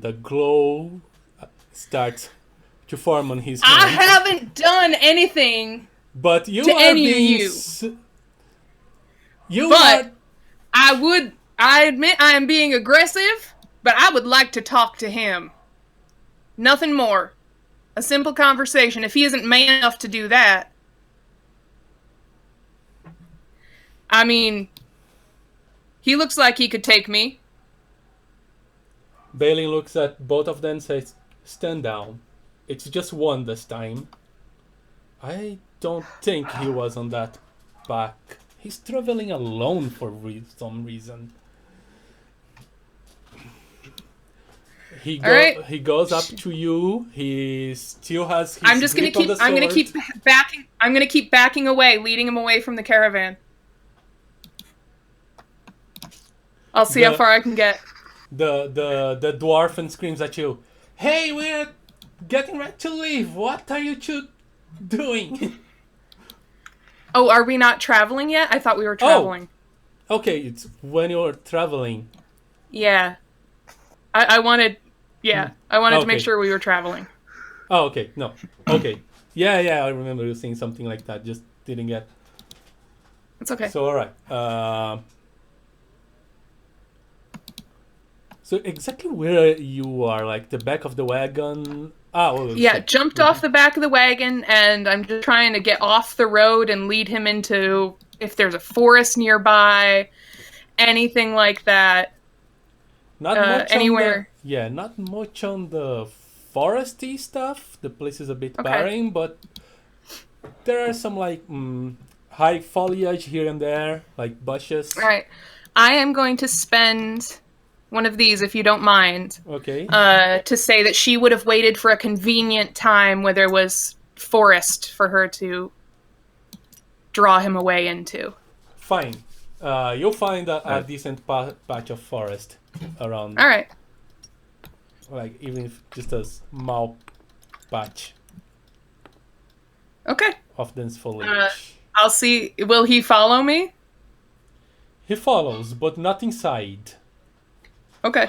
and the glow starts to form on his I hand. haven't done anything But you to are any being of you but are I admit I am being aggressive, but I would like to talk to him. Nothing more. A simple conversation. If he isn't man enough to do that, I mean, he looks like he could take me. Balin looks at both of them and says, "Stand down. It's just one this time. I don't think he was on that pack. He's traveling alone for some reason." He goes up to you. He still has his I'm just gonna grip on keep. the I'm gonna sword. keep backing. I'm gonna keep backing away, leading him away from the caravan. I'll see how far I can get. The dwarf screams at you. "Hey, we're getting ready to leave. What are you two doing?" Oh, are we not traveling yet? I thought we were traveling. Oh, okay, it's when you're traveling. Yeah. I wanted... Yeah, I wanted to make Okay. sure we were traveling. Oh, okay. No. Okay. Yeah, I remember you saying something like that. Just didn't get... It's okay. So, alright. So exactly where you are, like the back of the wagon? Yeah, jumped off the back of the wagon, and I'm just trying to get off the road and lead him into, if there's a forest nearby, anything like that. Not much anywhere. Not much on the foresty stuff. The place is a bit barren, but there are some like high foliage here and there, like bushes. Alright. I am going to spend one of these, if you don't mind. Okay. To say that she would have waited for a convenient time where there was forest for her to draw him away into. Fine. You'll find a decent patch of forest around. All right. Like even if just a small patch. Okay. Of dense foliage. I'll see. Will he follow me? He follows, but not inside. Okay.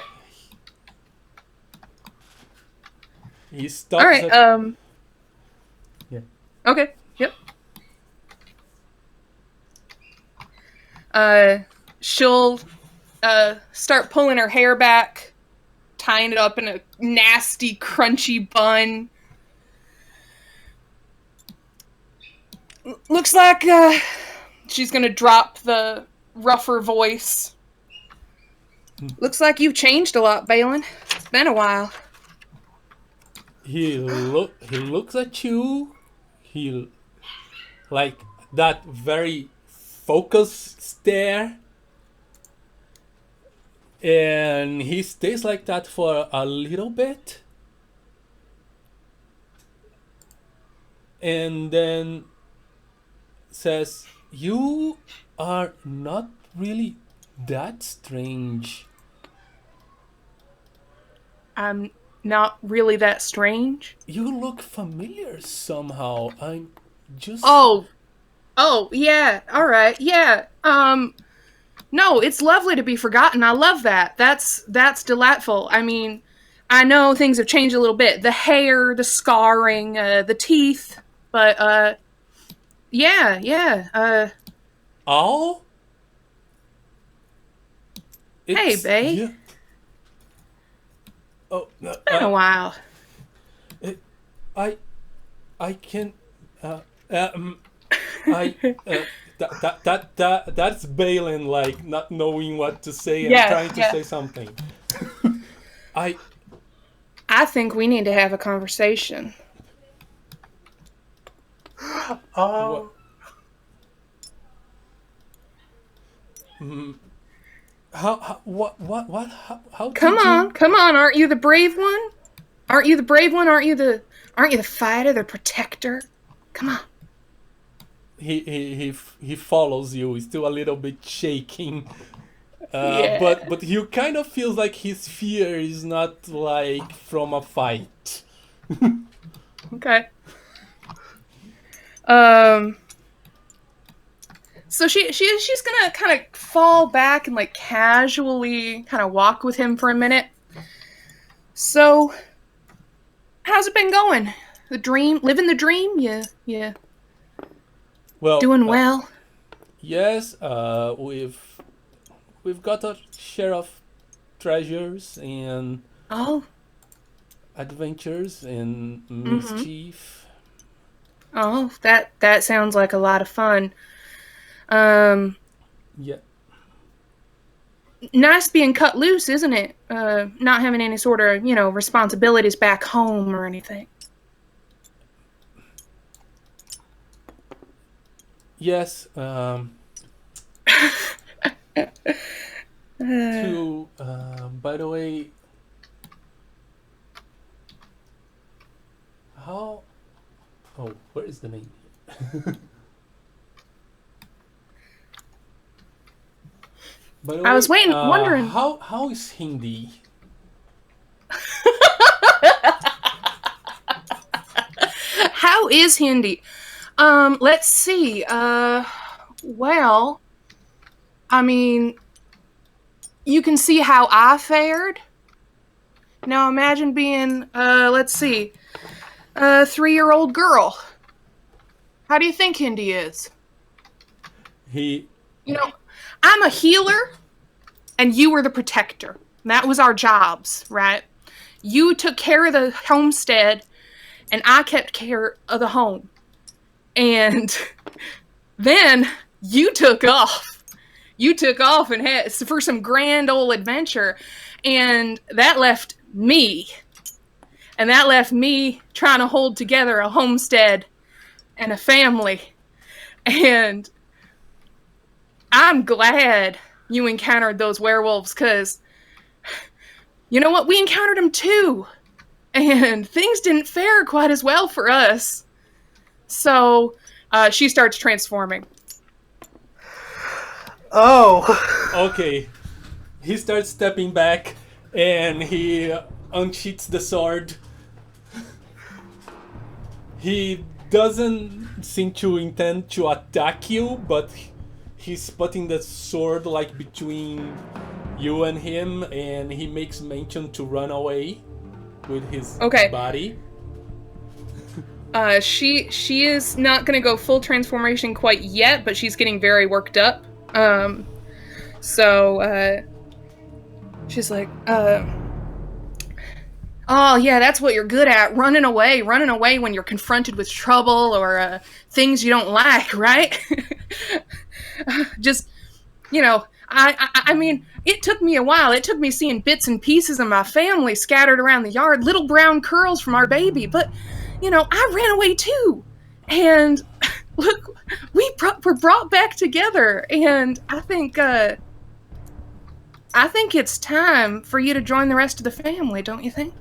He stops. All right. Yeah. Okay. Yep. She'll start pulling her hair back, tying it up in a nasty, crunchy bun. Looks like she's gonna drop the rougher voice. Looks like you've changed a lot, Balin. It's been a while. He looks at you. He like that very focused stare. And he stays like that for a little bit. And then says, "You are not really that strange." I'm not really that strange. You look familiar somehow. I'm just... Oh, yeah, alright, yeah. No, it's lovely to be forgotten. I love that. That's delightful. I mean, I know things have changed a little bit. The hair, the scarring, the teeth, but, yeah. Oh? Hey, babe. Yeah. Oh, It's been a while. I can... That's Balin, like, not knowing what to say and trying to say something. I think we need to have a conversation. Oh. How Come on, aren't you the brave one? Aren't you the brave one? Aren't you the fighter, the protector? Come on. He follows you. He's still a little bit shaking. But he kind of feels like his fear is not like from a fight. Okay. So she's gonna kind of fall back and like casually kind of walk with him for a minute. So, how's it been going? The dream, living the dream? Yeah. Well, Doing well. yes, we've got a share of treasures and Oh. adventures and Mm-hmm. mischief. Oh, that sounds like a lot of fun. Um, Yeah. Nice being cut loose, isn't it? Not having any sort of, responsibilities back home or anything. Yes. To by the way, how? Oh, where is the name? By the I was way, wondering. how is Hindi? How is Hindi? Let's see. Well, I mean, you can see how I fared. Now imagine being, let's see, a 3-year-old girl. How do you think Hindi is? He I'm a healer, and you were the protector. That was our jobs, right? You took care of the homestead, and I kept care of the home. And then you took off. You took off and had for some grand old adventure, and that left me. And that left me trying to hold together a homestead and a family. And I'm glad you encountered those werewolves, because you know what? We encountered them too. And things didn't fare quite as well for us. So she starts transforming. Oh. okay. He starts stepping back, and he unsheaths the sword. He doesn't seem to intend to attack you, but he's putting the sword like between you and him, and he makes mention to run away with his body. She is not gonna go full transformation quite yet, but she's getting very worked up. She's like, oh yeah, that's what you're good at, running away when you're confronted with trouble or things you don't like, right? Just, I mean, it took me a while. It took me seeing bits and pieces of my family scattered around the yard, little brown curls from our baby, but, I ran away too. And look, we're brought back together, and I think it's time for you to join the rest of the family, don't you think?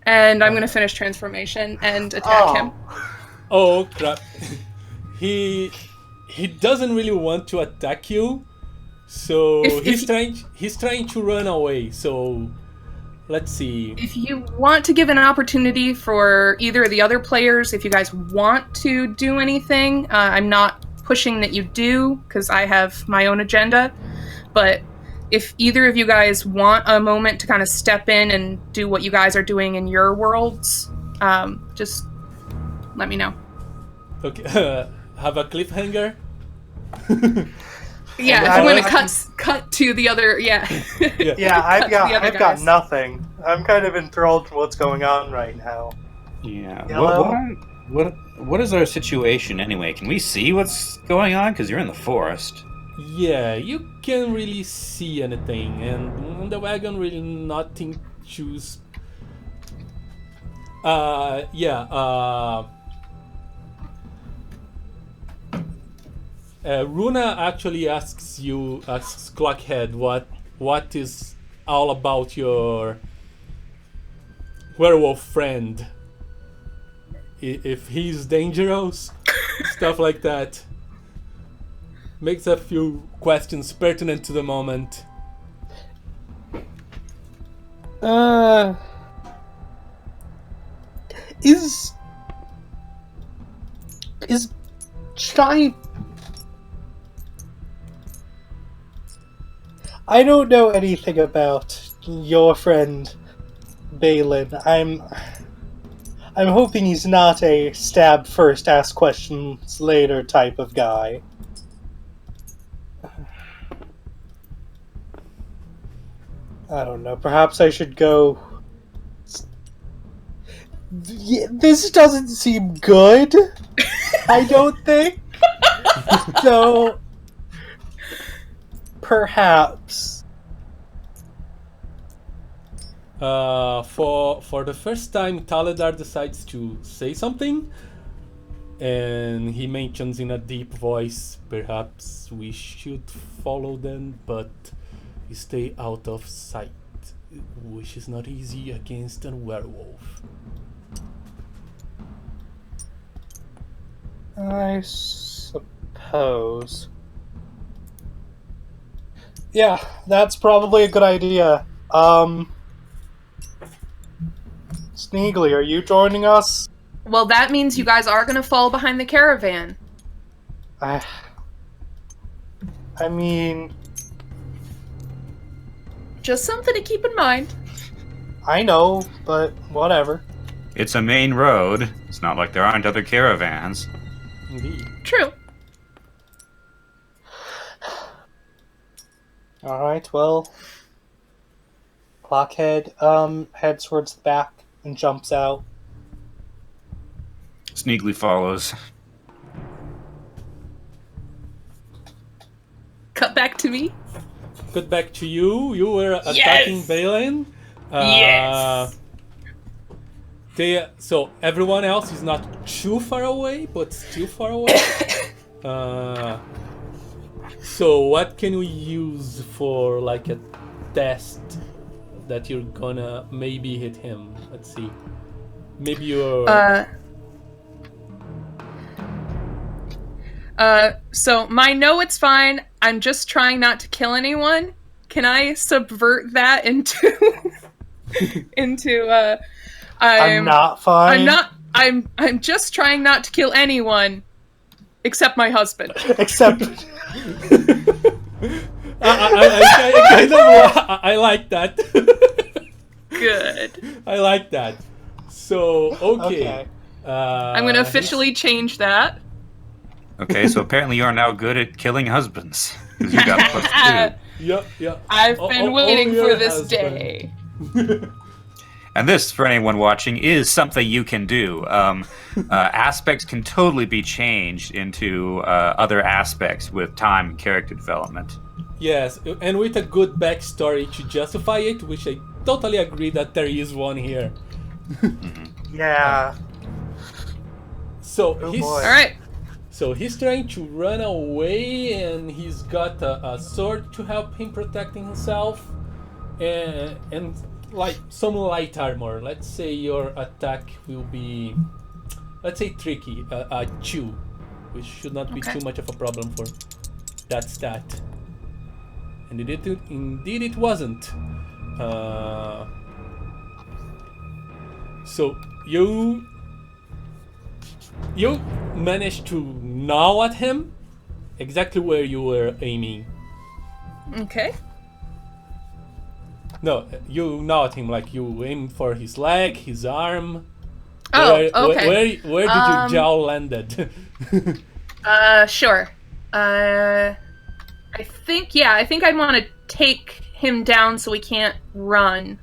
And I'm going to finish transformation and attack him. Oh, crap. He doesn't really want to attack you, so he's trying to run away. So let's see. If you want to give an opportunity for either of the other players, if you guys want to do anything, I'm not pushing that you do, because I have my own agenda, but if either of you guys want a moment to kind of step in and do what you guys are doing in your worlds, just let me know. Okay, have a cliffhanger? Yeah, if you want to cut to the other, yeah. Yeah, I've got nothing. I'm kind of enthralled with what's going on right now. Yeah. What is our situation anyway? Can we see what's going on? Because you're in the forest. Yeah, you can't really see anything, and on the wagon really nothing choose. Runa actually asks Clockhead what is all about your werewolf friend. If he's dangerous, stuff like that. Makes a few questions pertinent to the moment. Is giant... I don't know anything about, your friend Balin. I'm hoping he's not a stab first, ask questions later type of guy. I don't know. Perhaps I should go. This doesn't seem good. I don't think. So, perhaps. For the first time, Taladar decides to say something, and he mentions in a deep voice, "Perhaps we should follow them, but stay out of sight, which is not easy against a werewolf." I suppose. Yeah, that's probably a good idea. Sneegli, are you joining us? Well, that means you guys are gonna fall behind the caravan. I mean... Just something to keep in mind. I know, but whatever. It's a main road. It's not like there aren't other caravans. Indeed. True. Alright, well... Clockhead heads towards the back and jumps out. Sneegli follows. Cut back to me. Cut back to you. You were attacking Balin. Yes. So everyone else is not too far away, but still far away. So what can we use for like a test that you're gonna maybe hit him? Let's see. Maybe you're... So my no, it's fine. I'm just trying not to kill anyone. Can I subvert that into I'm not fine. I'm just trying not to kill anyone except my husband. Except I like that. Good. I like that. So okay. I'm gonna officially change that. Okay, so apparently you are now good at killing husbands. Because you got +2. Yep. I've been waiting for this husband. day. And this, for anyone watching, is something you can do. Aspects can totally be changed into other aspects with time and character development. Yes, and with a good backstory to justify it, which I totally agree that there is one here. yeah. So boy. All right. So he's trying to run away, and he's got a sword to help him protecting himself, and like some light armor. Let's say your attack will be, let's say, tricky, a 2, which should not be too much of a problem for that stat. And indeed it wasn't. So you managed to gnaw at him exactly where you were aiming. Okay. No, you gnaw at him, like you aim for his leg, his arm. Oh, okay. Where did your jaw landed? Sure. I think I'd want to take him down so he can't run.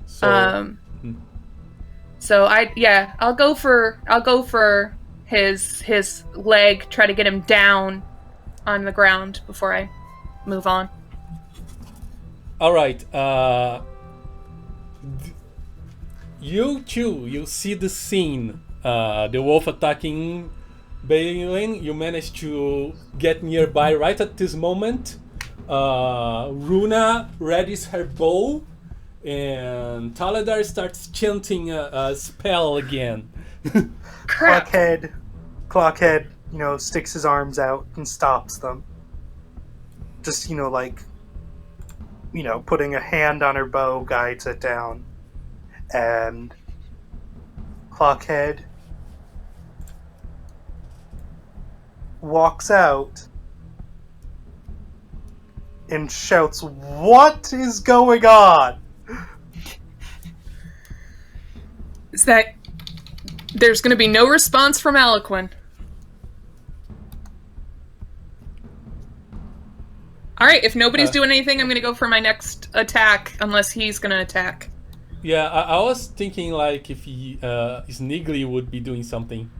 So I'll go for his leg, try to get him down on the ground before I move on. All right. You see the scene. The wolf attacking Balin. You manage to get nearby right at this moment. Runa readies her bow, and Taladar starts chanting a spell again. Crap. Clockhead, sticks his arms out and stops them. Just, putting a hand on her bow guides it down. And Clockhead walks out and shouts, "What is going on?" Is that... There's going to be no response from Aloquin. Alright, if nobody's doing anything, I'm going to go for my next attack, unless he's going to attack. Yeah, I was thinking like if Sneegli would be doing something.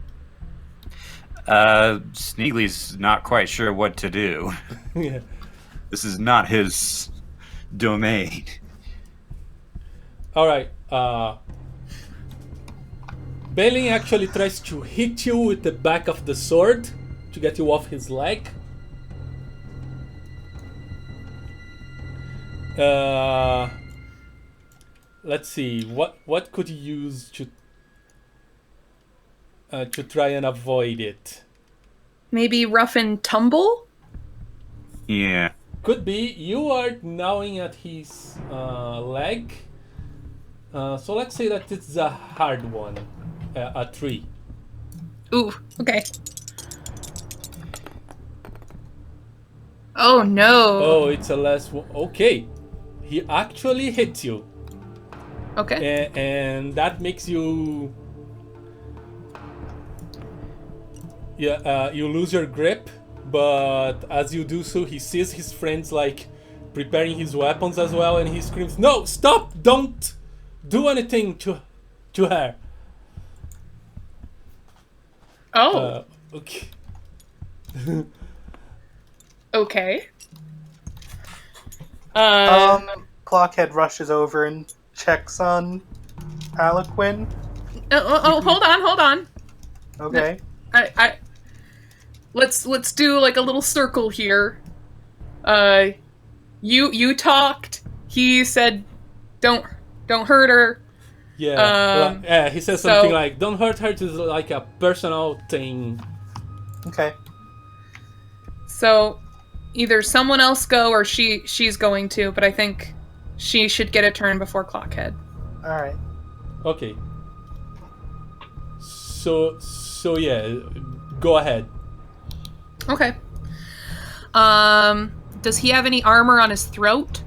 Sneegli's not quite sure what to do. Yeah. This is not his domain. Alright, Balin actually tries to hit you with the back of the sword to get you off his leg. Let's see, what could you use to try and avoid it? Maybe rough and tumble? Yeah. Could be. You are gnawing at his leg. So let's say that it's a hard one. A 3. Ooh, okay. Oh no. Oh, it's a less one. Okay. He actually hits you. Okay. And that makes you... Yeah, you lose your grip, but as you do so, he sees his friends like preparing his weapons as well, and he screams, "No, stop! Don't do anything to her." Oh. Okay. Okay. Clockhead rushes over and checks on Aloquin. Hold on. Okay. Let's do like a little circle here. You talked. He said, "Don't hurt her." Yeah. He says something like, "Don't hurt her." It's like a personal thing. Okay. So, either someone else go or she's going to, but I think she should get a turn before Clockhead. All right. Okay. So yeah, go ahead. Okay. Does he have any armor on his throat?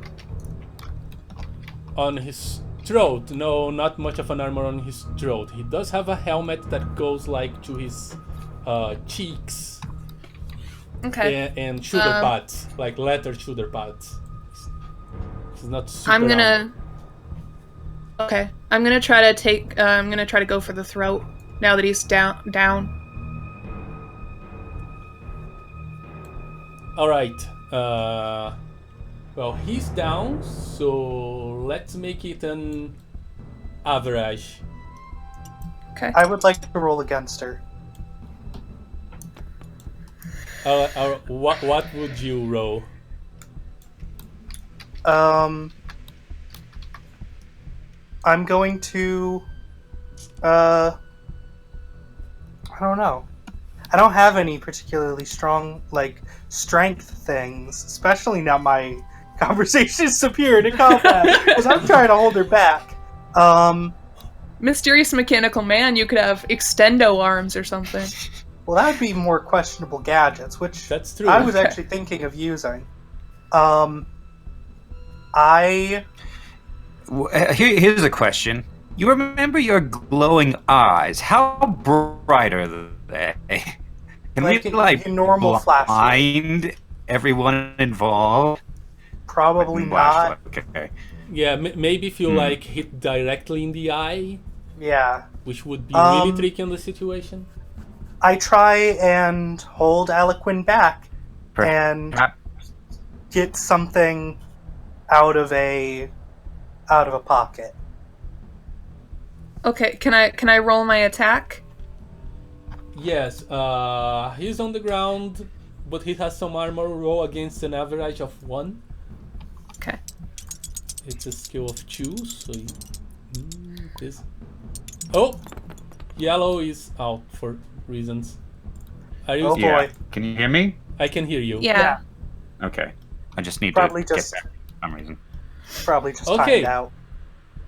On his throat, no, not much of an armor on his throat. He does have a helmet that goes like to his cheeks. Okay. And shoulder pads, like leather shoulder pads. It's not super I'm gonna. armor. Okay. I'm gonna try to take. I'm gonna try to go for the throat now that he's down. All right. Well, he's down, so let's make it an average. Okay. I would like to roll against her. What would you roll? I'm going to. I don't know. I don't have any particularly strong, like, strength things, especially now my conversation is superior to combat, because I'm trying to hold her back. Mysterious mechanical man, you could have extendo arms or something. Well, that would be more questionable gadgets, which That's true. I was actually thinking of using. Here's a question. You remember your glowing eyes? How bright are they? Can Like we, a normal flashlight. blind everyone involved? Probably not. Okay. Yeah, maybe if you like hit directly in the eye, Yeah. which would be really tricky in the situation. I try and hold Aloquin back and get something out of a pocket. Okay, can I roll my attack? Yes, he's on the ground, but he has some armor. Roll against an average of 1. Okay. It's a skill of 2, so this. Oh, yellow is out for reasons. Are you? Oh, Yeah. boy. Can you hear me? I can hear you. Yeah. Okay. I just need Probably to just- get back for some reason. Probably just Okay. timed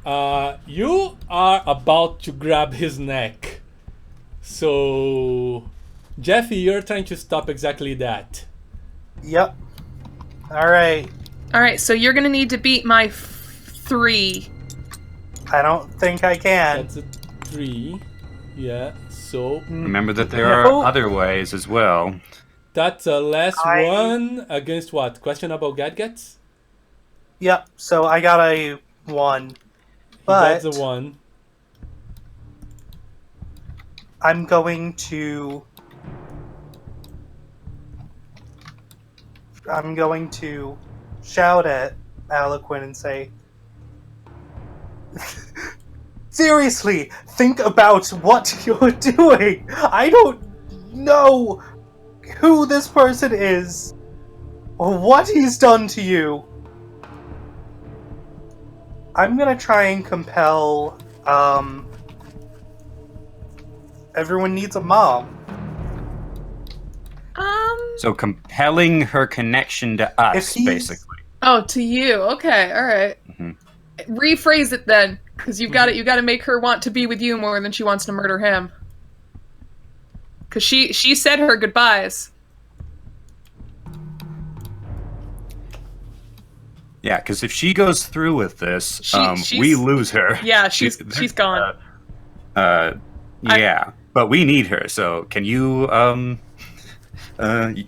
out. You are about to grab his neck. So, Jeffy, you're trying to stop exactly that. Yep. Alright. All right, so you're gonna need to beat my 3. I don't think I can. That's a 3. Yeah, so Remember that there No. are other ways as well. that's a last I- one against what? Question about gadgets? Yep, so I got a 1. That's But a 1. I'm going to shout at Aloquin and say, seriously, think about what you're doing. I don't know who this person is or what he's done to you. I'm gonna try and compel, everyone needs a mom. So compelling her connection to If us, he's- basically. Oh, to you. Okay, all right. Mhm. Rephrase it then, because you've got it. You got to make her want to be with you more than she wants to murder him. Because she said her goodbyes. Yeah, because if she goes through with this, She's- we lose her. Yeah, she's gone. Yeah, but we need her. So can you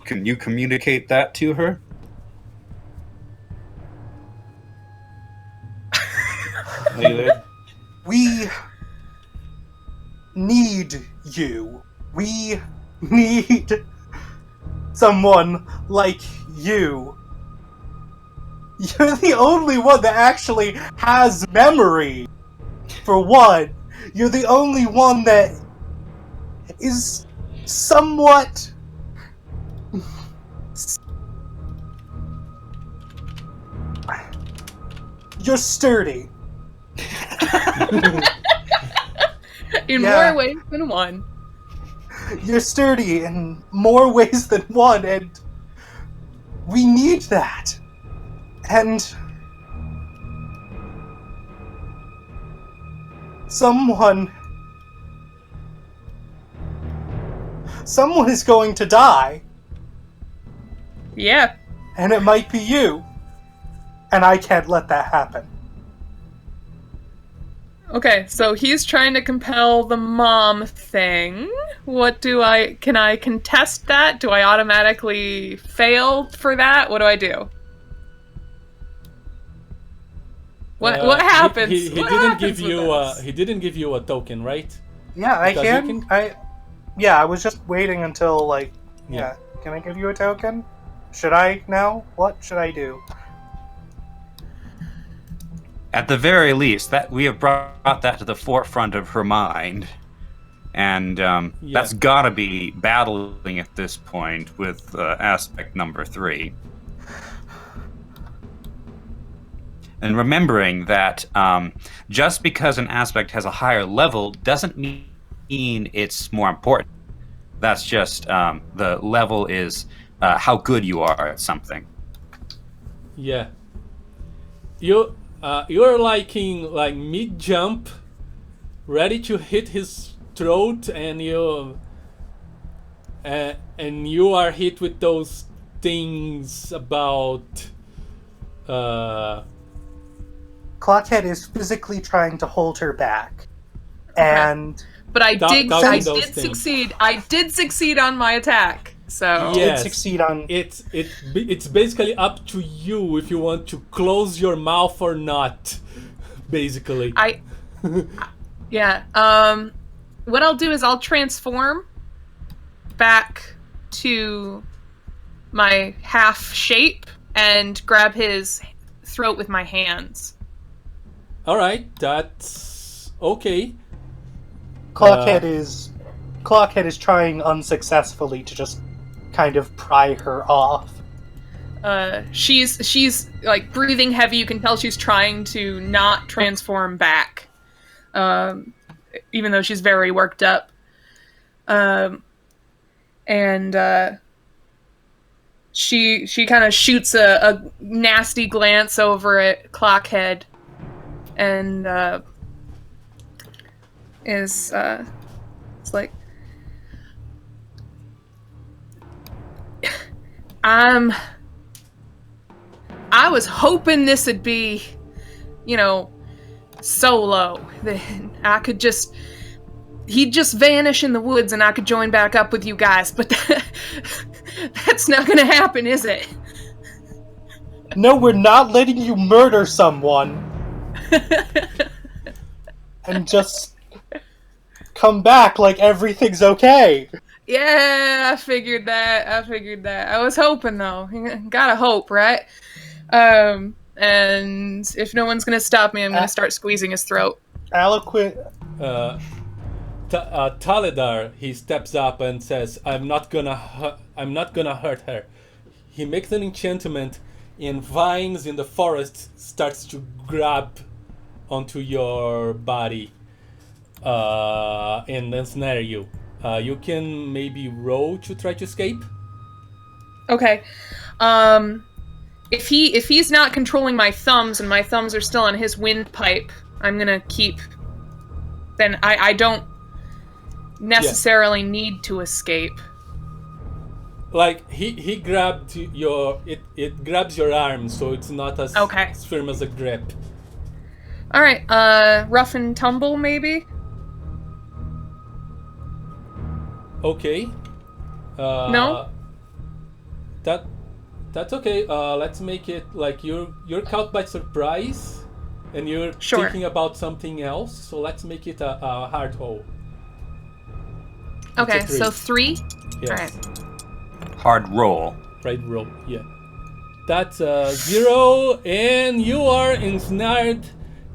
can you communicate that to her? We need you. We need someone like you. You're the only one that actually has memory. For one, you're the only one that is somewhat. You're sturdy. In Yeah. more ways than one. You're sturdy in more ways than one, and we need that. And someone is going to die, Yeah. and it might be you. And I can't let that happen. Okay, so he's trying to compel the mom thing. Can I contest that? Do I automatically fail for that? What do I do? What happens? He What didn't happens give with you this? he didn't give you a token, right? Yeah, I Because you can. I was just waiting until, like, Yeah. yeah. Can I give you a token? Should I now? What should I do? At the very least, that we have brought that to the forefront of her mind, and that's got to be battling at this point with aspect number 3. And remembering that just because an aspect has a higher level doesn't mean it's more important. That's just the level is how good you are at something. Yeah. You're like in mid jump, ready to hit his throat, and you are hit with those things about. Clockhead is physically trying to hold her back. And But I did those things. succeed. I did succeed on my attack. So Yes. did succeed on. It's basically up to you if you want to close your mouth or not. Basically. Yeah. What I'll do is I'll transform back to my half shape and grab his throat with my hands. All right, that's okay. Clockhead is trying unsuccessfully to just kind of pry her off. She's like breathing heavy. You can tell she's trying to not transform back, even though she's very worked up. She kind of shoots a nasty glance over at Clockhead, and it's like, I was hoping this would be, solo. That I could he'd just vanish in the woods and I could join back up with you guys, but that's not gonna happen, is it? No, we're not letting you murder someone and just come back like everything's okay. Yeah, I figured that. I was hoping, though. Gotta hope, right? And if no one's gonna stop me, I'm gonna start squeezing his throat. Aloquin. Taledar, he steps up and says, I'm not gonna hurt her. He makes an enchantment, and vines in the forest starts to grab onto your body and ensnare you. You can maybe roll to try to escape. Okay. If he's not controlling my thumbs and my thumbs are still on his windpipe, I'm gonna keep. Then I don't necessarily need to escape. Like he grabbed it grabs your arm, so it's not as firm as a grip. All right. Rough and tumble, maybe. Okay. No. That's okay. Let's make it like you're caught by surprise, and you're thinking about something else. So let's make it a hard roll. Okay, so 3. Yes. All right. Hard roll. Right roll. Yeah. That's 0, and you are ensnared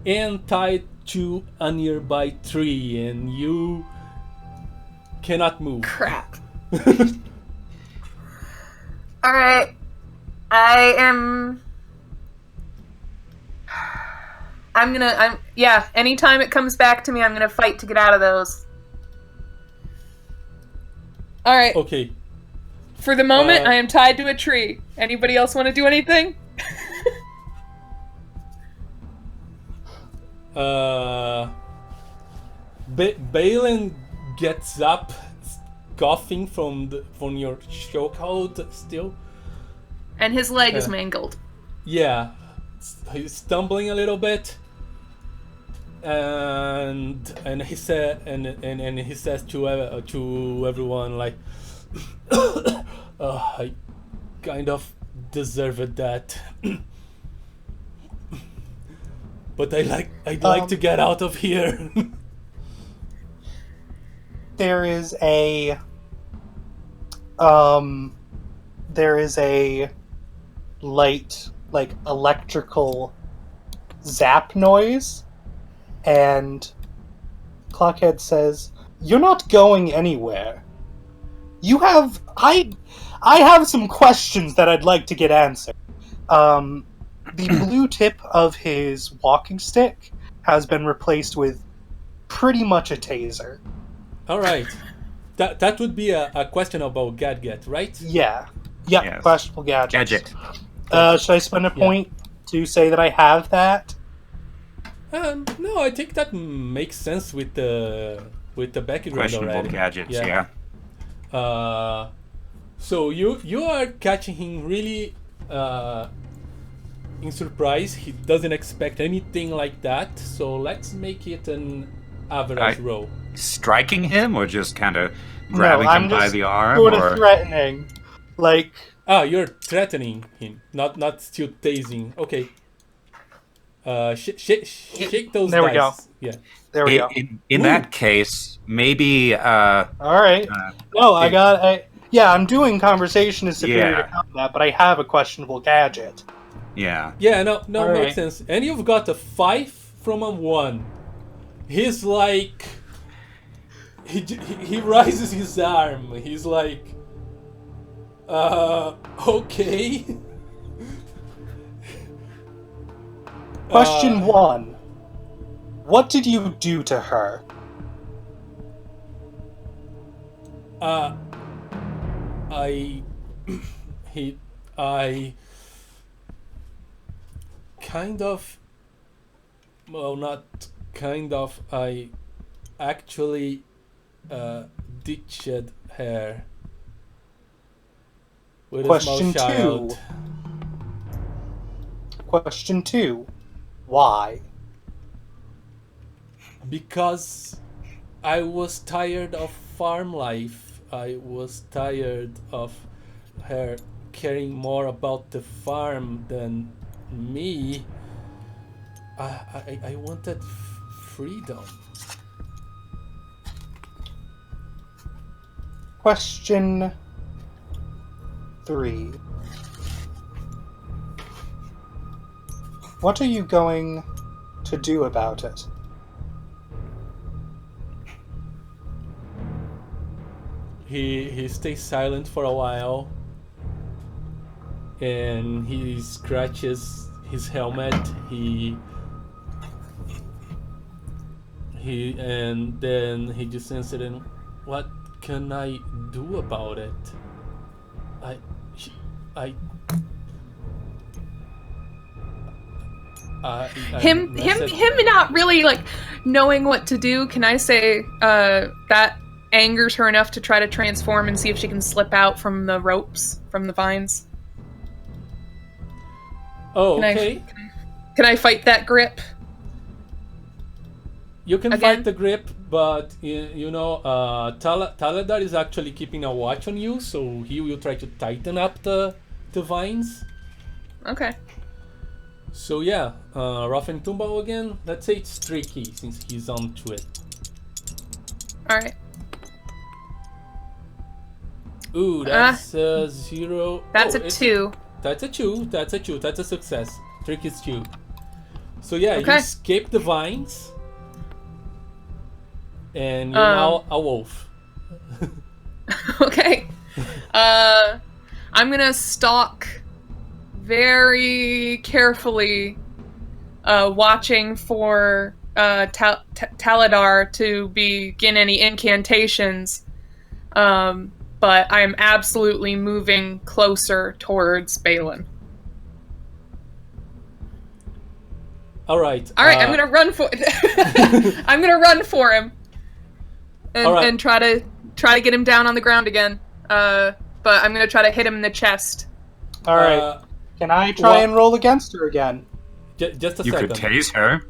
and tied to a nearby tree, and you cannot move. Crap. Alright. Anytime it comes back to me, I'm gonna fight to get out of those. Alright. Okay. For the moment, I am tied to a tree. Anybody else want to do anything? Balin gets up, coughing from your chokehold still. And his leg is mangled. Yeah, he's stumbling a little bit, and he said, and he says to everyone like, I kind of deserved that, but I'd like to get out of here. There is a light, like, electrical zap noise, and Clockhead says, "You're not going anywhere. I have some questions that I'd like to get answered." The blue tip of his walking stick has been replaced with pretty much a taser. All right. That would be a question about gadget, right? Yeah. Yep, Yes. questionable gadget. Gadget. Should I spend a point to say that I have that? No, I think that makes sense with the background Questionable already. gadgets, yeah. So you are catching him really in surprise. He doesn't expect anything like that. So let's make it an average roll. Striking him, or just kind of grabbing him by the arm? Sort of Or threatening. Like... You're threatening him, not still tasing. Okay. Shake those There dice. we go. Yeah. There we go. in that case, maybe... Alright. I'm doing conversation is superior to combat, but I have a questionable gadget. Yeah. Yeah, no, All makes right. sense. And you've got a 5 from a 1. He's like... He raises his arm. He's like... okay. Question 1. What did you do to her? I kind of... Well, not kind of. I actually ditched her with Question a small child. 2. Question 2. Why? Because I was tired of farm life. I was tired of her caring more about the farm than me. I wanted freedom. Question 3. What are you going to do about it? He stays silent for a while, and he scratches his helmet. And then he just answered, and what can I do about it? Him not really like knowing what to do. Can I say that angers her enough to try to transform and see if she can slip out from the ropes, from the vines? Oh, okay. Can I fight that grip? You can Again? fight the grip, but Taladar is actually keeping a watch on you, so he will try to tighten up the vines. Okay. So yeah, Rough and Tumble again. Let's say it's tricky since he's onto it. Alright. Ooh, that's a 0. That's a 2. That's a 2. That's a 2. That's a success. Trick is 2. So yeah, Okay. you escape the vines. And you're now a wolf. Okay. I'm gonna stalk very carefully, watching for Taladar to begin any incantations. But I am absolutely moving closer towards Balin. All right. I'm gonna run for I'm gonna run for him, and try to get him down on the ground again. But I'm gonna try to hit him in the chest. All right. Can I try and roll against her again? Just a second. You could tase her.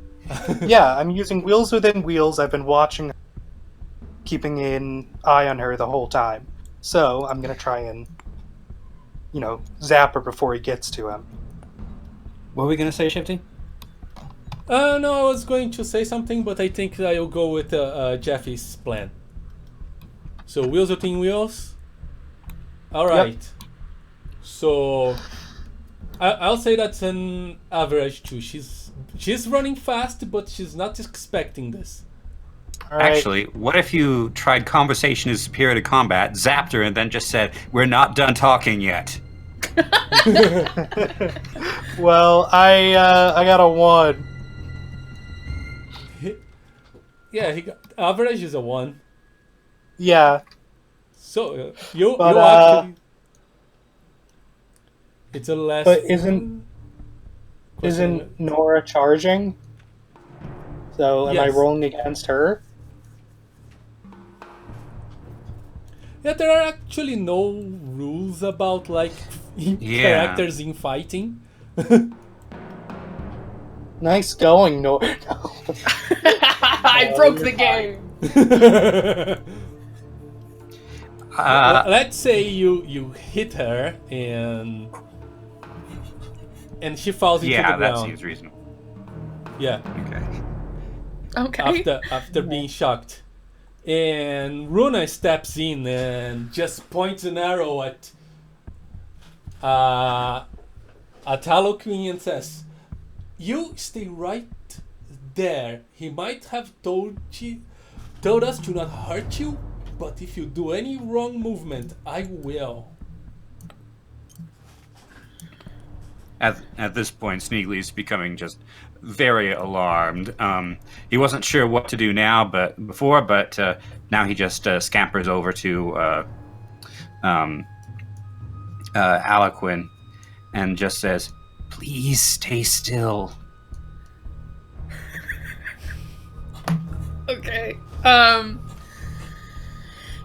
Yeah, I'm using wheels within wheels. I've been watching, keeping an eye on her the whole time. So I'm gonna try and, zap her before he gets to him. What were we gonna say, Shifty? No, I was going to say something, but I think I'll go with Jeffy's plan. So wheels within wheels. All right. Yep. So I'll say that's an average 2. She's running fast, but she's not expecting this. Right. Actually, what if you tried conversation is superior to combat, zapped her, and then just said, "We're not done talking yet"? Well, I got a 1. Yeah, he got average is a 1. Yeah. So you actually. It's a less. But isn't Nora charging? So am I rolling against her? Yeah, there are actually no rules about characters in fighting. Nice going, Nora. I broke the game. Let's say you hit her and she falls into the ground. Yeah, that seems reasonable. Yeah. Okay. After being shocked. And Runa steps in and just points an arrow at Aloquin and says, "You stay right there. He might have told us to not hurt you, but if you do any wrong movement, I will." At this point, Sneegli is becoming just very alarmed. He wasn't sure what to do now, but now he just scampers over to Aloquin and just says, "Please stay still." Okay.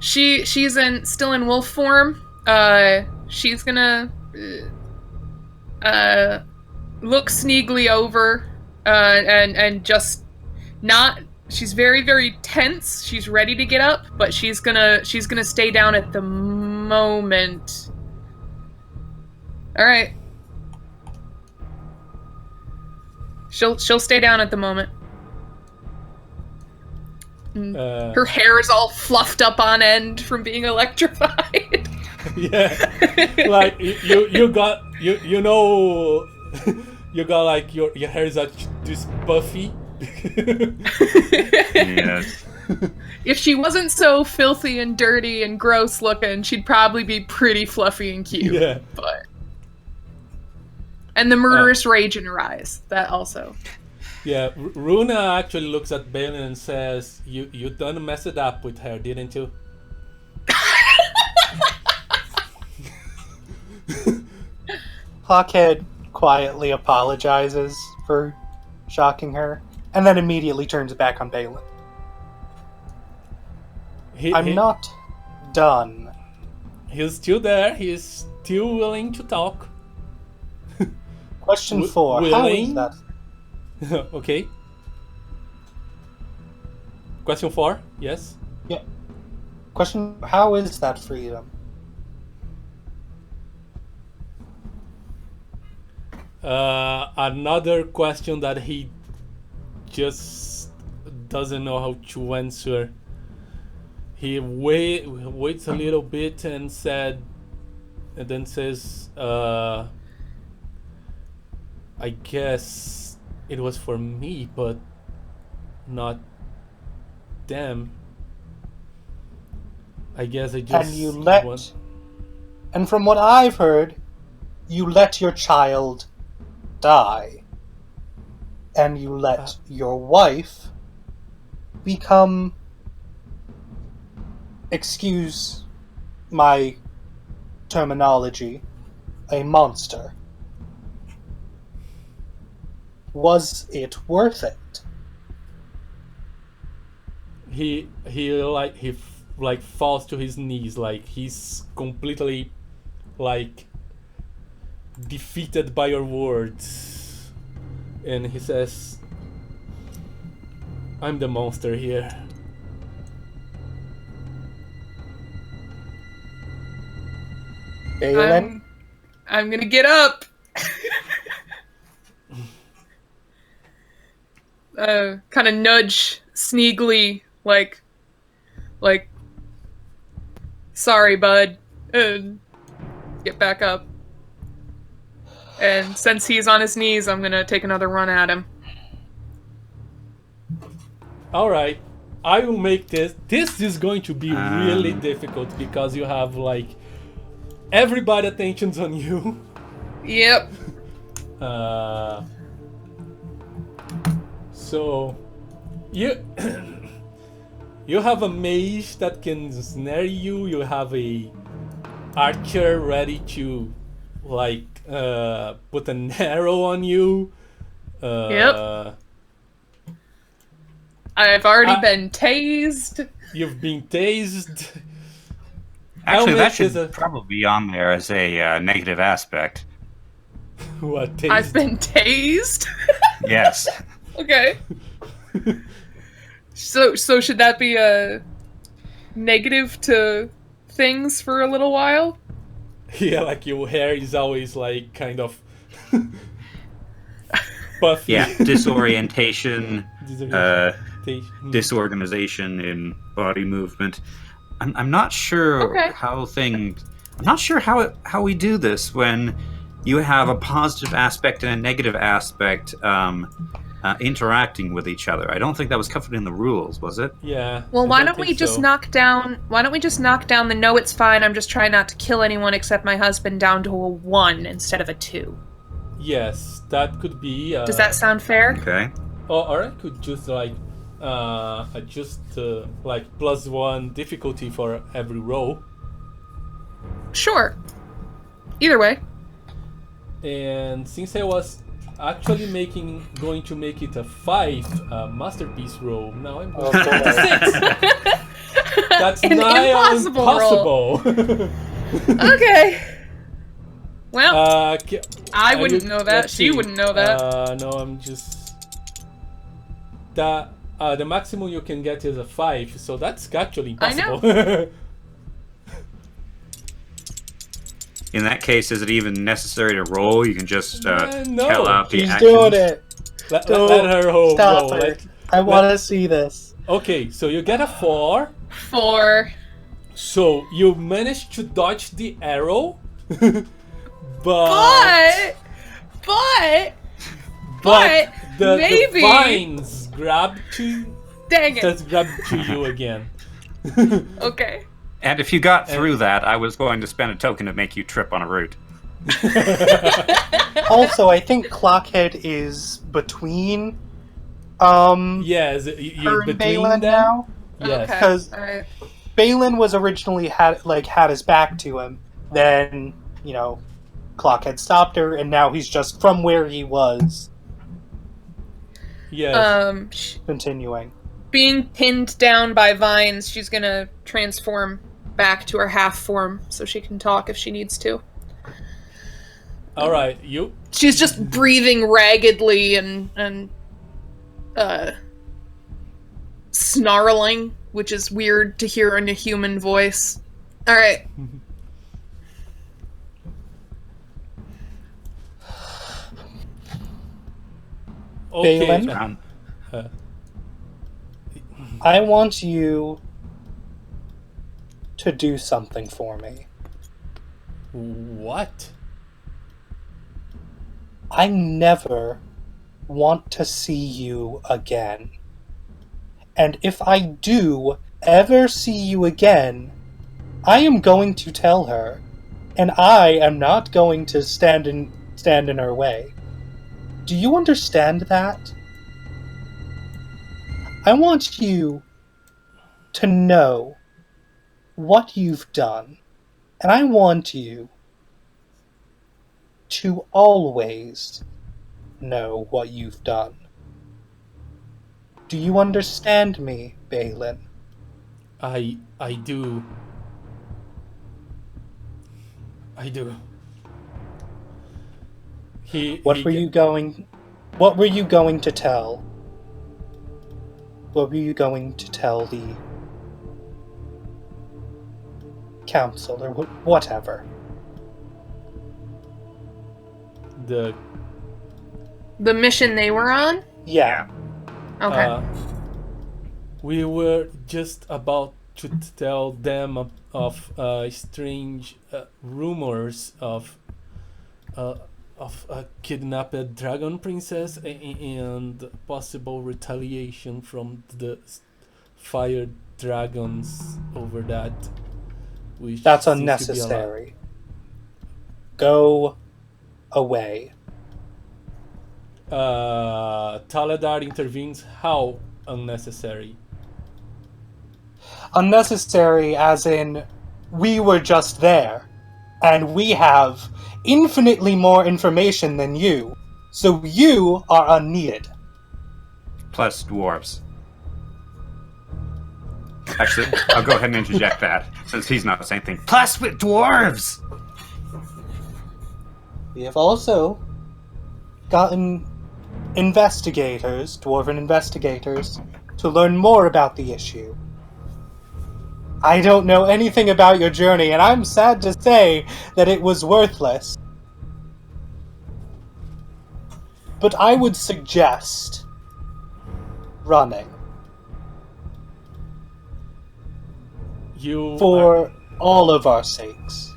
She's still in wolf form. She's gonna looks Sneegli over, and just not. She's very, very tense. She's ready to get up, but she's gonna stay down at the moment. All right. She'll stay down at the moment. Her hair is all fluffed up on end from being electrified. Yeah, like you got you know you got like your hair is like this puffy. Yes. If she wasn't so filthy and dirty and gross looking, she'd probably be pretty fluffy and cute. Yeah. And the murderous rage in her eyes. That also. Yeah, Runa actually looks at Balin and says, "You done messed it up with her, didn't you?" Clockhead quietly apologizes for shocking her, and then immediately turns it back on Balin. I'm not done. He's still there. He's still willing to talk. Question 4. How is that? Okay. Question 4, yes? Yeah. Question, how is that freedom? Another question that he just doesn't know how to answer. He waits a little bit and then says, I guess it was for me, but not them. I guess I just And you and from what I've heard, you let your child die. And you let your wife become, excuse my terminology, a monster. Was it worth it? He falls to his knees, like he's completely like defeated by your words, and he says, "I'm the monster here." Balin? I'm gonna get up. Kind of nudge Sneegli, like, sorry, bud, and get back up. And since he's on his knees, I'm gonna take another run at him. All right, I will make this. This is going to be really difficult because you have like everybody attention's on you. Yep. So you you have a mage that can snare you. You have a archer ready to like put an arrow on you. Yep. I've already been tased. You've been tased. Actually, that should probably be on there as a negative aspect. What, tased? I've been tased? Yes. Okay. So should that be a negative to things for a little while? Yeah, like your hair is always like kind of puffy. Yeah, disorientation, disorganization in body movement. I'm not sure how we do this when you have a positive aspect and a negative aspect interacting with each other. I don't think that was covered in the rules, was it? Yeah. Well, why don't we just knock down the no, it's fine, I'm just trying not to kill anyone except my husband down to a 1 instead of a 2. Yes, that could be. Does that sound fair? Okay. Or I could just like adjust like +1 difficulty for every row. Sure. Either way. And since I was actually going to make it a 5 masterpiece roll, now I'm going to make it 6. That's An nigh impossible impossible. Okay. Well, I are wouldn't you- know that. let's She see. wouldn't know that. No, I'm just the maximum you can get is a 5, so that's actually I know. impossible. In that case, is it even necessary to roll? You can just No. tell out the She's actions. doing it. let Don't her roll. stop roll. her. I want to see this. Okay, so you get a 4. 4. So you managed to dodge the arrow, But the maybe- vines grab to dang it. you again. Okay. And if you got through that, I was going to spend a token to make you trip on a root. Also, I think Clockhead is between Yes, her you're and between Balin them. now. Yes. Okay. Because All right. Balin was originally had his back to him. Then, Clockhead stopped her, and now he's just from where he was Yes. continuing. Being pinned down by vines, she's gonna transform back to her half form so she can talk if she needs to. All right, you. She's just breathing raggedly and snarling, which is weird to hear in a human voice. All right. Okay. Balin? Um, I want you to do something for me. What? I never want to see you again. And if I do ever see you again, I am going to tell her, and I am not going to stand in her way. Do you understand that? I want you to know what you've done, and I want you to always know what you've done. Do you understand me, Balin? I do. I do. What were you going to tell? What were you going to tell the council or whatever? The mission they were on? Yeah. Okay. We were just about to tell them of strange rumors of a kidnapped dragon princess and possible retaliation from the fire dragons over that. Which That's seems to be a lot. unnecessary. Go away. Taladar intervenes. How unnecessary? Unnecessary as in, we were just there, and we have infinitely more information than you, so you are unneeded. plus dwarves. Actually, I'll go ahead and interject that, since he's not the same thing. Plus with dwarves! We have also gotten investigators, dwarven investigators, to learn more about the issue. I don't know anything about your journey, and I'm sad to say that it was worthless. But I would suggest running. You For all of our sakes.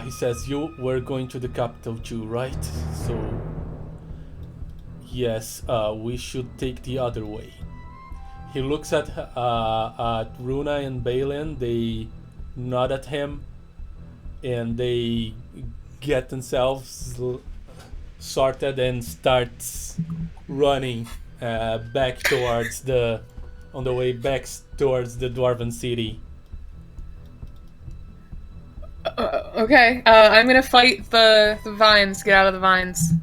he says you were going to the capital too, right? So yes, we should take the other way. He looks at Runa and Balin. They nod at him, and they get themselves sorted and starts running back towards on the way back towards the dwarven city. Okay. I'm gonna fight the vines. Get out of the vines.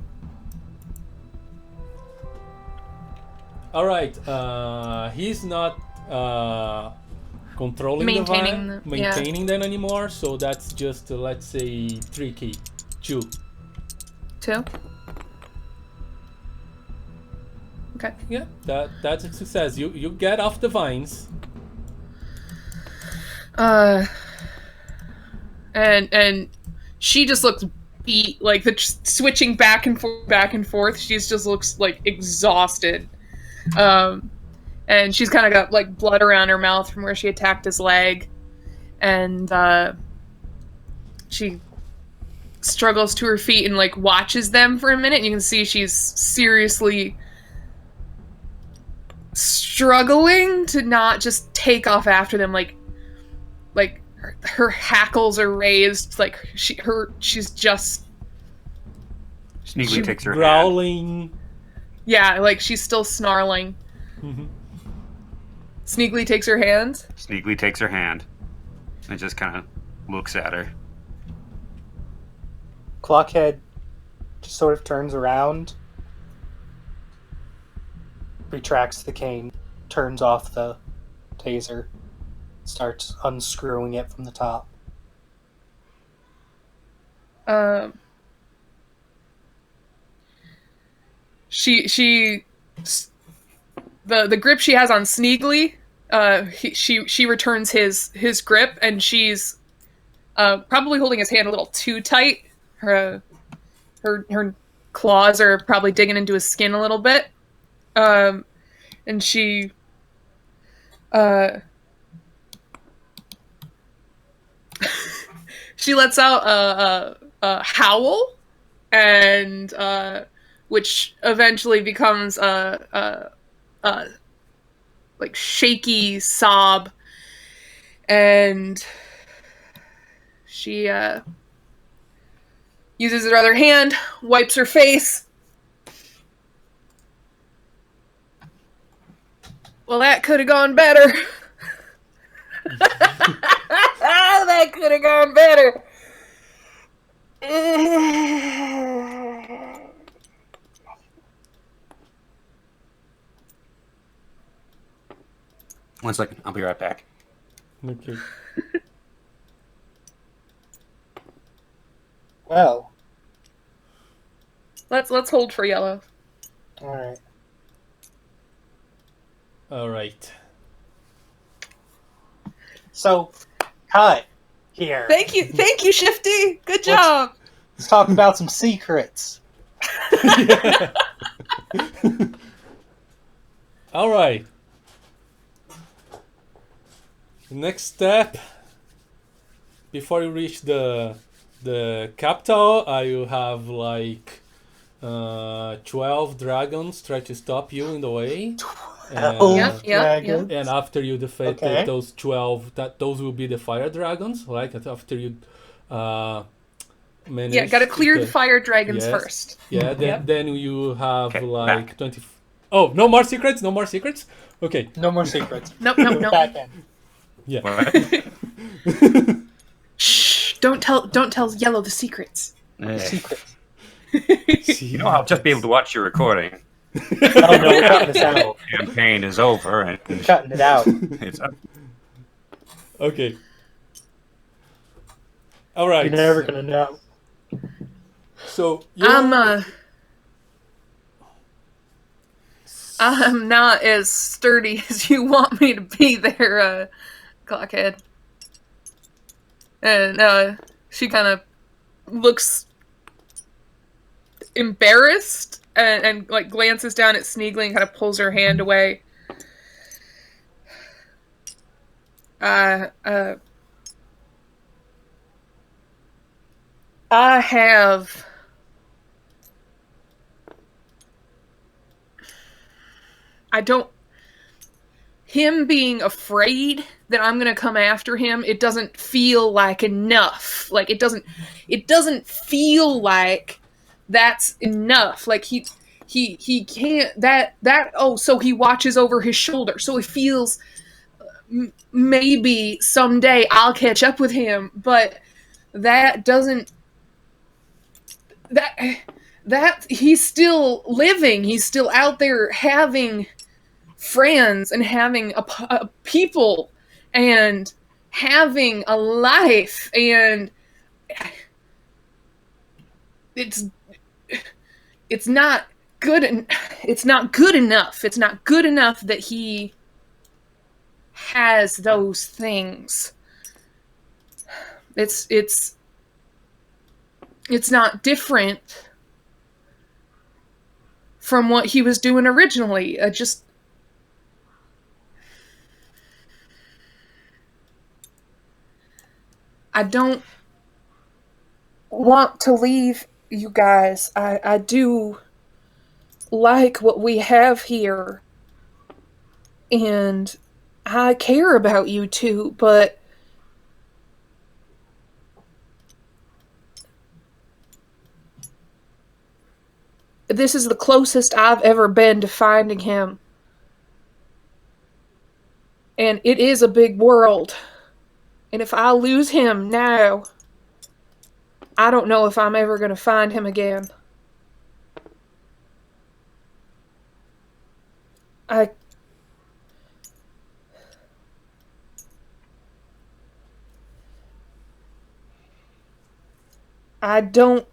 All right. He's not controlling Maintaining the the- vine, yeah. maintaining them anymore. So that's just let's say 3 key, 2. 2. Okay. Yeah, that's a success. You get off the vines. And she just looks beat, like the switching back and forth. She just looks like exhausted. And she's kind of got like blood around her mouth from where she attacked his leg, and she struggles to her feet and like watches them for a minute. And you can see she's seriously struggling to not just take off after them, like her hackles are raised, like she's just Sneegli takes her hand. growling. yeah, like she's still snarling. Mhm. Sneegli takes her hand. Sneegli takes her hand and just kind of looks at her. Clockhead just sort of turns around, retracts the cane, turns off the taser, starts unscrewing it from the top. The grip she has on Sneegli, she returns his grip, and she's probably holding his hand a little too tight. Her claws are probably digging into his skin a little bit, and she she lets out a howl, and which eventually becomes a like shaky sob, and she uses her other hand, wipes her face. Well, that could have gone better. That could have gone better. 1 second, I'll be right back. Okay. Well, Let's hold for Yellow. alright. All right. So, cut here. Thank you, Shifty. Good job. Let's talk about some secrets. All right. The next step, before you reach the capital, you have like 12 dragons try to stop you in the way. Yep. Dragon. And after you defeat Okay. those 12, those will be the fire dragons. Like after you manage. Yeah, gotta clear to- the fire dragons Yes. first. Yeah, then you have Okay, like back. 20. Oh, no more secrets. No more secrets. Okay. No more secrets. Nope. Back in. Yeah. What? Shh! Don't tell Yellow the secrets. Secrets. You know, I'll just be able to watch your recording. Oh no, we're cutting this out. Campaign is over and We're cutting it out. it's up. Okay. All right. You're never gonna know. So you. I'm not as sturdy as you want me to be there, Clockhead. And she kind of looks embarrassed and like glances down at Sneegli and kind of pulls her hand away. I have him being afraid that I'm gonna come after him, it doesn't feel like enough. Like it doesn't feel like that's enough. Like he can't so he watches over his shoulder. So it feels maybe someday I'll catch up with him, but that doesn't that he's still living. He's still out there having friends and having a people, and having a life, and it's not good. It's not good enough. It's not good enough that he has those things. It's not different from what he was doing originally. I don't want to leave you guys. I do like what we have here, and I care about you too, but this is the closest I've ever been to finding him. And it is a big world. And if I lose him now, I don't know if I'm ever going to find him again. I don't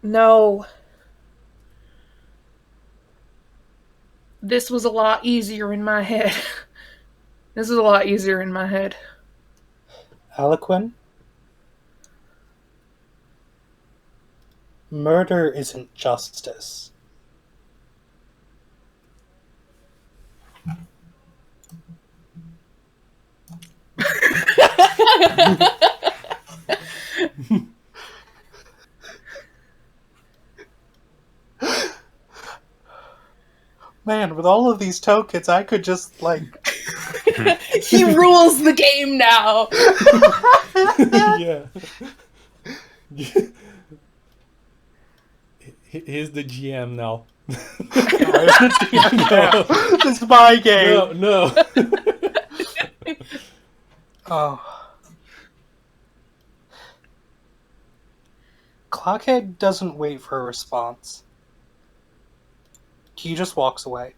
know. This was a lot easier in my head. This is a lot easier in my head. Aloquin? Murder isn't justice. Man, with all of these tokens, I could just, like... He rules the game now! Yeah. He's the GM now. No. This is my game! No. Oh. Clockhead doesn't wait for a response. He just walks away.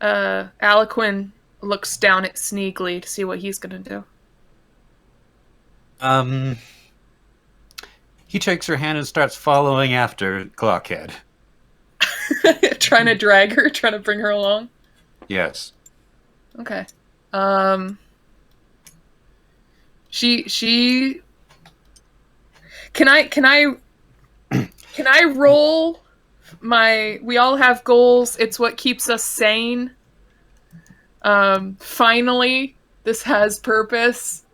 Aloquin looks down at Sneegli to see what he's gonna do. He takes her hand and starts following after Clockhead. Trying to drag her, trying to bring her along? Yes. Okay. She Can I roll my... We all have goals. It's what keeps us sane. Finally, this has purpose.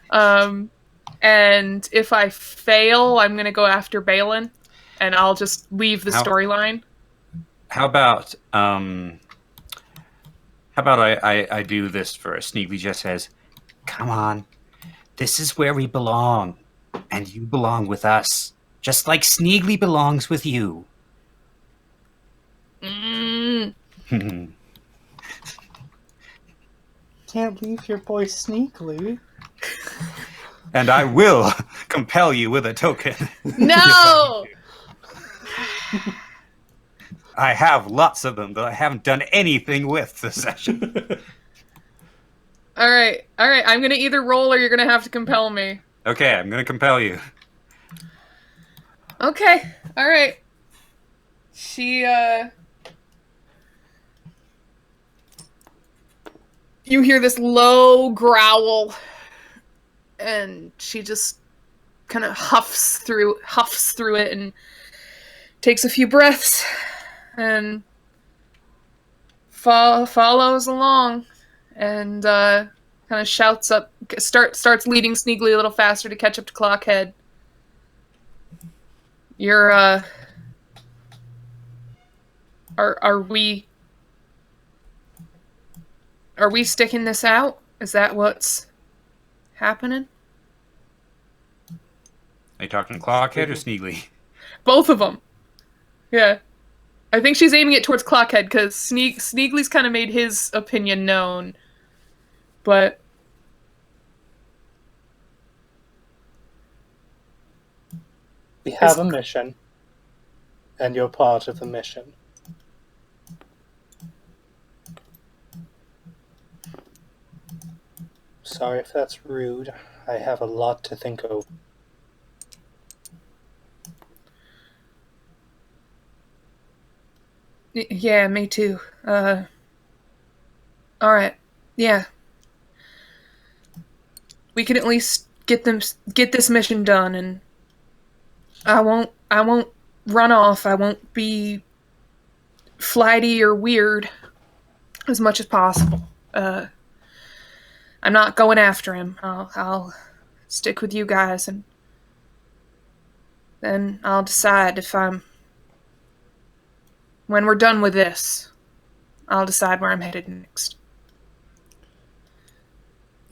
And if I fail, I'm going to go after Balin, and I'll just leave the storyline. How about I do this first? Sneegli just says, "Come on, this is where we belong, and you belong with us, just like Sneegli belongs with you." Can't leave your boy Sneegli. And I will compel you with a token. No! I have lots of them that I haven't done anything with this session. All right. I'm going to either roll or you're going to have to compel me. Okay, I'm going to compel you. Okay. All right. She, You hear this low growl, and she just kind of huffs through it and takes a few breaths and follows along and kind of shouts up, starts leading Sneegli a little faster to catch up to Clockhead. You're, Are we sticking this out? Is that what's happening? Are you talking to Clockhead or Sneegli? Both of them. Yeah. I think she's aiming it towards Clockhead, because Sneegli's kind of made his opinion known. But... We have a mission, and you're part of the mission. sorry if that's rude. I have a lot to think of. Yeah, me too. All right. Yeah. We can at least get this mission done, and I won't run off. I won't be flighty or weird as much as possible. I'm not going after him. I'll stick with you guys, and then I'll decide when we're done with this, I'll decide where I'm headed next.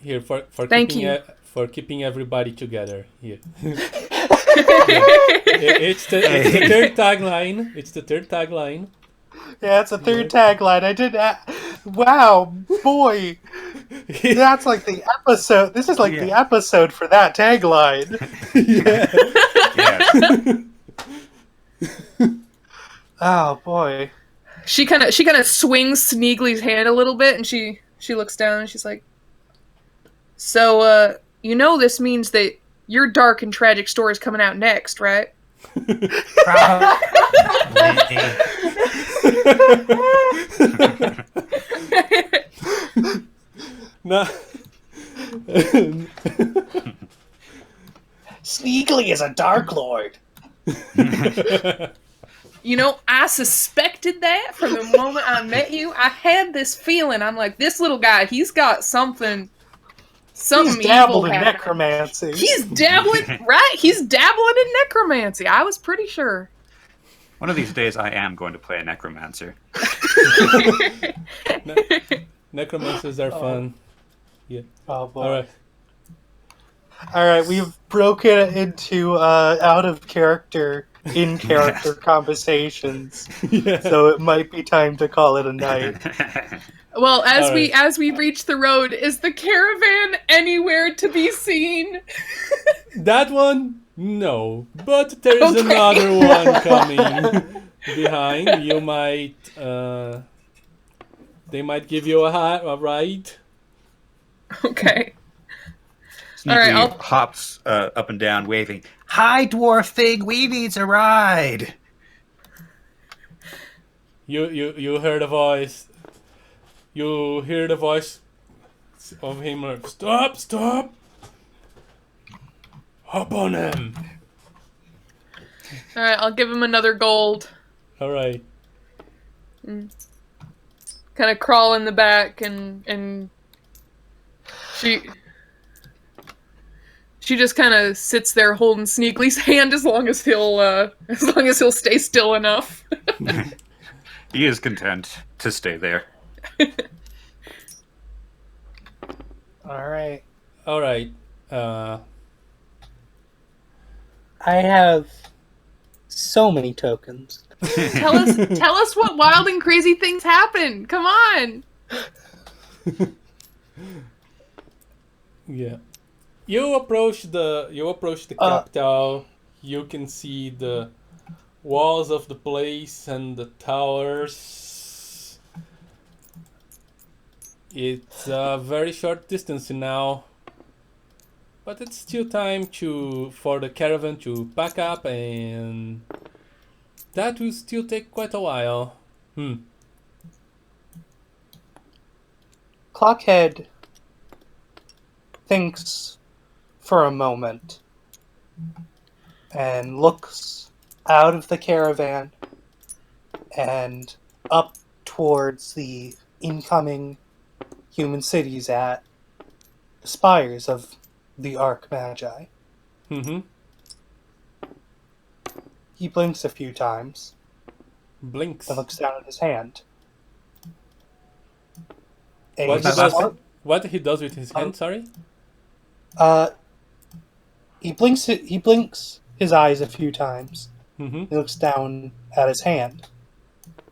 Here for Thank keeping you. For keeping everybody together. Here. It's the third tagline. It's the third tagline. Yeah, it's a third tagline. I did. Wow, boy, that's like the episode. This is like the episode for that tagline. Yeah. Oh boy. She kind of swings Sneegli's hand a little bit, and she looks down and she's like, "So, this means that your dark and tragic story's coming out next, right?" No. Sneegli is a Dark Lord. I suspected that from the moment I met you. I had this feeling. I'm like, this little guy, he's got something He's dabbled in happening. necromancy. He's dabbling, right? He's dabbling in necromancy. I was pretty sure. One of these days, I am going to play a necromancer. Necromancers are fun. Yeah. Oh boy. All right. All right, we've broken it into out of character, in character conversations. Yeah. So it might be time to call it a night. Well, as All right. as we reach the road, is the caravan anywhere to be seen? That one, no. But there is Okay. another one coming behind. You might. They might give you a ride. Okay. Sneegli All right, I'll- hops up and down, waving. Hi, dwarf thing. We needs a ride. You heard a voice. You hear the voice of him. Stop! Hop on him. All right, I'll give him another gold. All right. Kind of crawl in the back, and she just kind of sits there holding Sneegli's hand as long as he'll stay still enough. He is content to stay there. All right. I have so many tokens. Tell us what wild and crazy things happen. Come on. Yeah. You approach the capital. You can see the walls of the place and the towers. It's a very short distance now, but it's still time for the caravan to pack up, and that will still take quite a while. Clockhead thinks for a moment and looks out of the caravan and up towards the incoming human cities at the spires of the Archmagi. He blinks a few times Blinks. and looks down at his hand. What he does with his hand? Sorry. He blinks his eyes a few times. Mm-hmm. He looks down at his hand.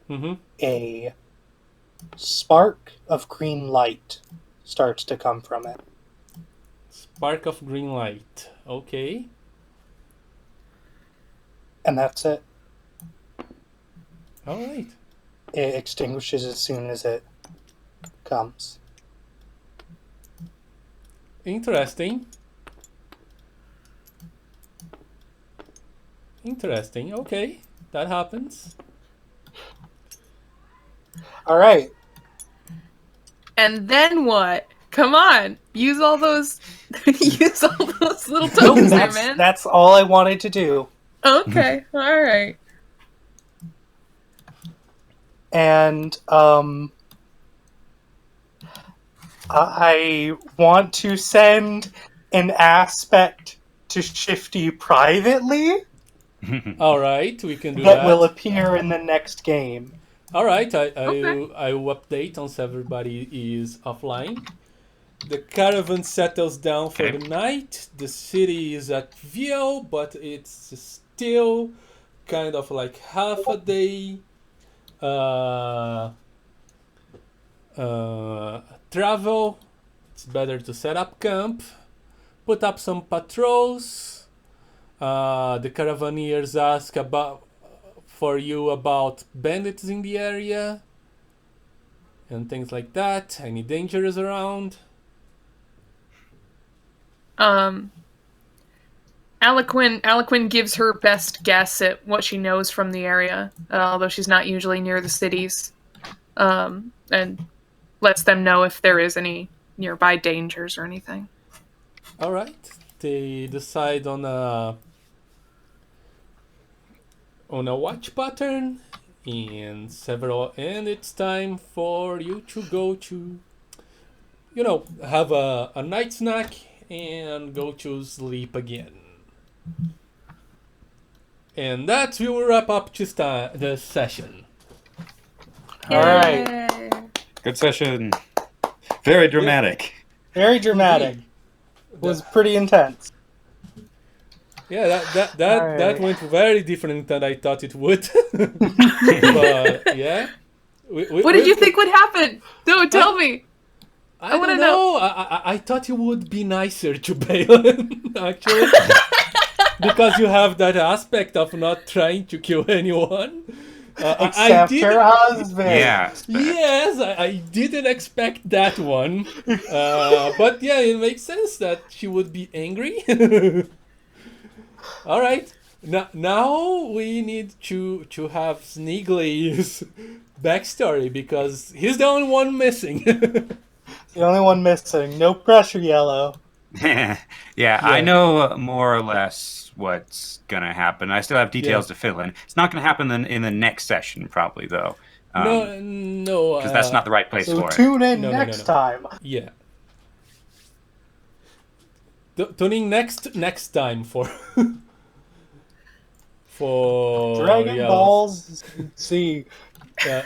Mm-hmm. A spark of green light starts to come from it. Spark of green light. Okay. And that's it. All right. It extinguishes as soon as it comes. Interesting. Interesting. Okay, that happens. All right. And then what? Come on, use all those, use all those little Nope, tokens there, man. that's all I wanted to do. Okay, all right. And I want to send an aspect to Shifty privately All right, we can do that that. will appear in the next game. All right, I Okay. will update once everybody is offline. The caravan settles down for Okay. the night. The city is at view, but it's still kind of like half a day travel. It's better to set up camp, put up some patrols. The caravaneers ask for you about bandits in the area and things like that. Any dangers around? Aloquin gives her best guess at what she knows from the area, although she's not usually near the cities, and lets them know if there is any nearby dangers or anything. All right. They decide on a watch pattern and it's time for you to go to have a night snack and go to sleep again. And that will wrap up just the session. All right. Yay. Good session. Very dramatic. Very dramatic. It was pretty intense. Yeah, that Alright. went very different than I thought it would. But yeah. What did you think would happen? No, tell me. I wanna don't know. know. I thought you would be nicer to Balin, actually. Because you have that aspect of not trying to kill anyone. I Except didn't- her husband. Yeah. Yes, I didn't expect that one. But yeah, it makes sense that she would be angry. All right. Now we need to have Sneegli's backstory because he's the only one missing. The only one missing. No pressure, Yellow. Yeah, I know more or less what's gonna happen. I still have details to fill in. It's not gonna happen in the next session, probably though. No. Because that's not the right place So for it. tune in No, next no. time. Yeah. Tuning next time for Dragon Yellow. Balls Z. Yeah,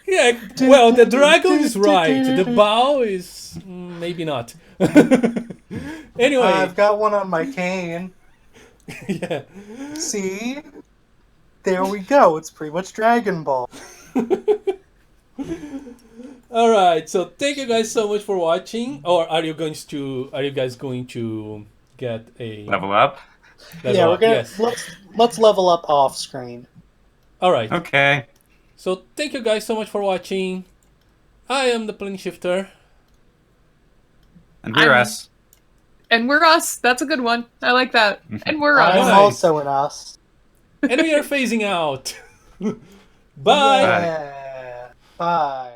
yeah, well, the dragon is right. The bow is maybe not. Anyway, I've got one on my cane. yeah. See? There we go. It's pretty much Dragon Ball. All right. So thank you guys so much for watching. Or are you guys going to get a Level up. Yeah, we're gonna Yes. let's level up off screen. All right. Okay. So thank you guys so much for watching. I am the Plane Shifter. And we're I'm- us. And we're us. That's a good one. I like that. And we're us. I'm Nice. also an us. And we are phasing out. Bye. Yeah. Bye.